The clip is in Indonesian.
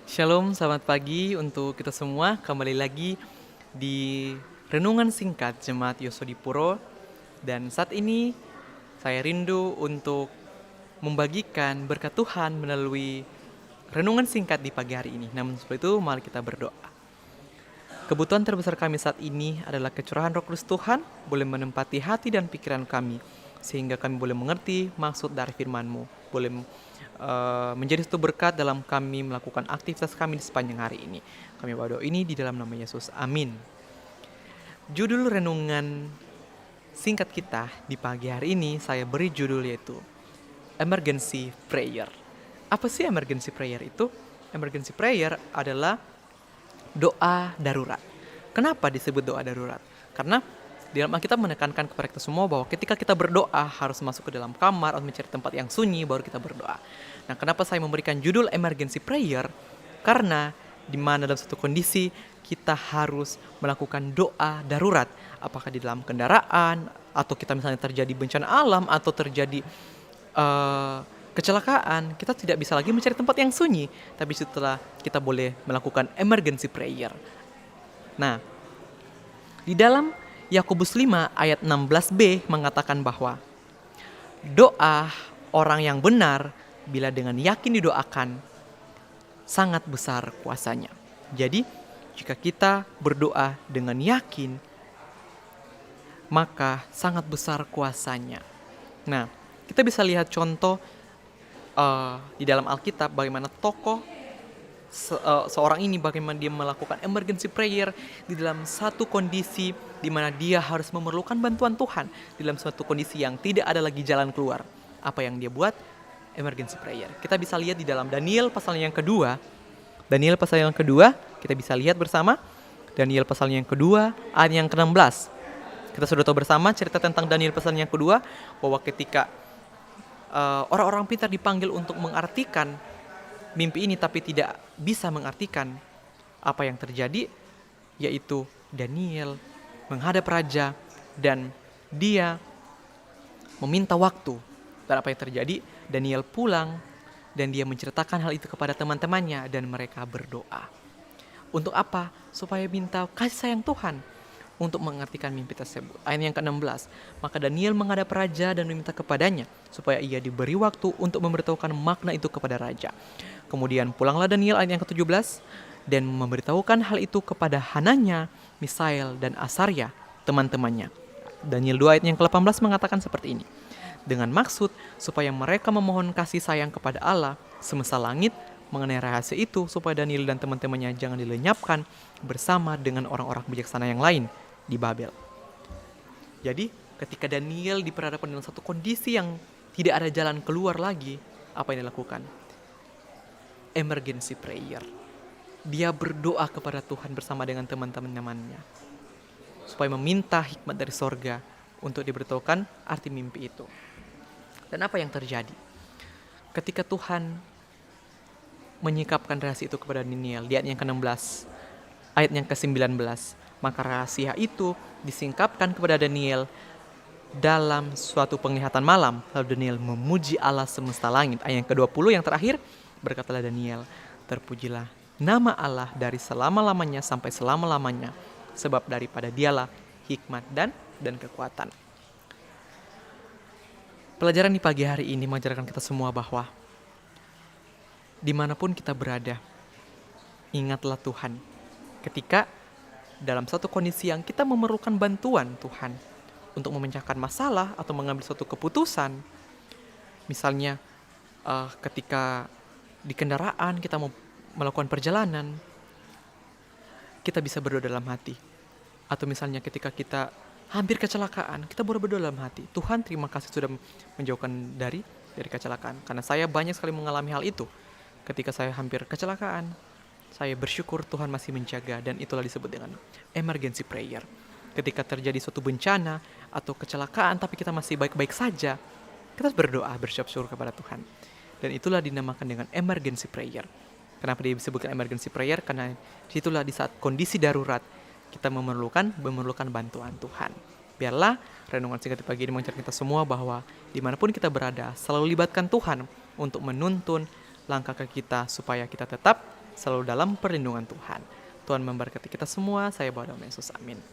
Shalom, selamat pagi untuk kita semua. Kembali lagi di Renungan Singkat Jemaat Yosodipuro. Dan saat ini saya rindu untuk membagikan berkat Tuhan melalui renungan singkat di pagi hari ini. Namun sebelum itu, mari kita berdoa. Kebutuhan terbesar kami saat ini adalah kecurahan Roh Kudus Tuhan boleh menempati hati dan pikiran kami, sehingga kami boleh mengerti maksud dari firman-Mu, boleh menjadi satu berkat dalam kami melakukan aktivitas kami di sepanjang hari ini. Kami berdoa ini di dalam nama Yesus. Amin. Judul renungan singkat kita di pagi hari ini saya beri judul yaitu Emergency Prayer. Apa sih emergency prayer itu? Emergency prayer adalah doa darurat. Kenapa disebut doa darurat? Karena di dalam Alkitab menekankan kepada kita semua bahwa ketika kita berdoa harus masuk ke dalam kamar atau mencari tempat yang sunyi baru kita berdoa. Nah, kenapa saya memberikan judul emergency prayer? Karena di mana dalam satu kondisi kita harus melakukan doa darurat, apakah di dalam kendaraan atau kita misalnya terjadi bencana alam atau terjadi kecelakaan, kita tidak bisa lagi mencari tempat yang sunyi, tapi setelah kita boleh melakukan emergency prayer. Nah, di dalam Yakobus 5 ayat 16b mengatakan bahwa doa orang yang benar bila dengan yakin didoakan sangat besar kuasanya. Jadi, jika kita berdoa dengan yakin, maka sangat besar kuasanya. Nah, kita bisa lihat contoh di dalam Alkitab bagaimana tokoh seorang ini bagaimana dia melakukan emergency prayer di dalam satu kondisi di mana dia harus memerlukan bantuan Tuhan, di dalam suatu kondisi yang tidak ada lagi jalan keluar. Apa yang dia buat? Emergency prayer. Kita bisa lihat di dalam Daniel pasal yang kedua. Daniel pasal yang kedua, kita bisa lihat bersama. Daniel pasal yang kedua, ayat yang ke-16. Kita sudah tahu bersama cerita tentang Daniel pasal yang kedua, bahwa ketika orang-orang pintar dipanggil untuk mengartikan mimpi ini tapi tidak bisa mengartikan apa yang terjadi, yaitu Daniel menghadap raja dan dia meminta waktu. Dan apa yang terjadi? Daniel pulang dan dia menceritakan hal itu kepada teman-temannya dan mereka berdoa. Untuk apa? Supaya minta kasih sayang Tuhan untuk mengartikan mimpi tersebut. Ayat yang ke-16. Maka Daniel menghadap raja dan meminta kepadanya supaya ia diberi waktu untuk memberitahukan makna itu kepada raja. Kemudian pulanglah Daniel ayat yang ke-17 dan memberitahukan hal itu kepada Hananya, Misael dan Asaria, teman-temannya. Daniel 2 ayat yang ke-18 mengatakan seperti ini. Dengan maksud supaya mereka memohon kasih sayang kepada Allah semesta langit mengenai rahasia itu, supaya Daniel dan teman-temannya jangan dilenyapkan bersama dengan orang-orang bijaksana yang lain di Babel. Jadi ketika Daniel diperhadapkan dalam satu kondisi yang tidak ada jalan keluar lagi, apa yang dilakukan? Emergency prayer. Dia berdoa kepada Tuhan bersama dengan teman-temannya supaya meminta hikmat dari sorga untuk diberitahukan arti mimpi itu. Dan apa yang terjadi? Ketika Tuhan menyikapkan rahasia itu kepada Daniel di ayat yang ke-16, ayat yang ke-19, maka rahasia itu disingkapkan kepada Daniel dalam suatu penglihatan malam. Lalu Daniel memuji Allah semesta langit. Ayat yang ke-20 yang terakhir, berkatalah Daniel, terpujilah nama Allah dari selama-lamanya sampai selama-lamanya, sebab daripada dialah hikmat dan kekuatan. Pelajaran di pagi hari ini mengajarkan kita semua bahwa dimanapun kita berada, ingatlah Tuhan. Ketika dalam satu kondisi yang kita memerlukan bantuan Tuhan untuk memecahkan masalah atau mengambil suatu keputusan, misalnya ketika di kendaraan kita mau melakukan perjalanan, kita bisa berdoa dalam hati. Atau misalnya ketika kita hampir kecelakaan, kita boleh berdoa dalam hati. Tuhan, terima kasih sudah menjauhkan dari kecelakaan. Karena saya banyak sekali mengalami hal itu. Ketika saya hampir kecelakaan, saya bersyukur Tuhan masih menjaga, dan itulah disebut dengan emergency prayer. Ketika terjadi suatu bencana atau kecelakaan tapi kita masih baik-baik saja, kita berdoa bersyukur kepada Tuhan. Dan itulah dinamakan dengan emergency prayer. Kenapa dia disebutkan emergency prayer? Karena disitulah di saat kondisi darurat kita memerlukan bantuan Tuhan. Biarlah renungan singkat pagi ini mengajarkan kita semua bahwa dimanapun kita berada, selalu libatkan Tuhan untuk menuntun langkah kita supaya kita tetap selalu dalam perlindungan Tuhan. Tuhan memberkati kita semua. Saya Bawa Yesus. Amin.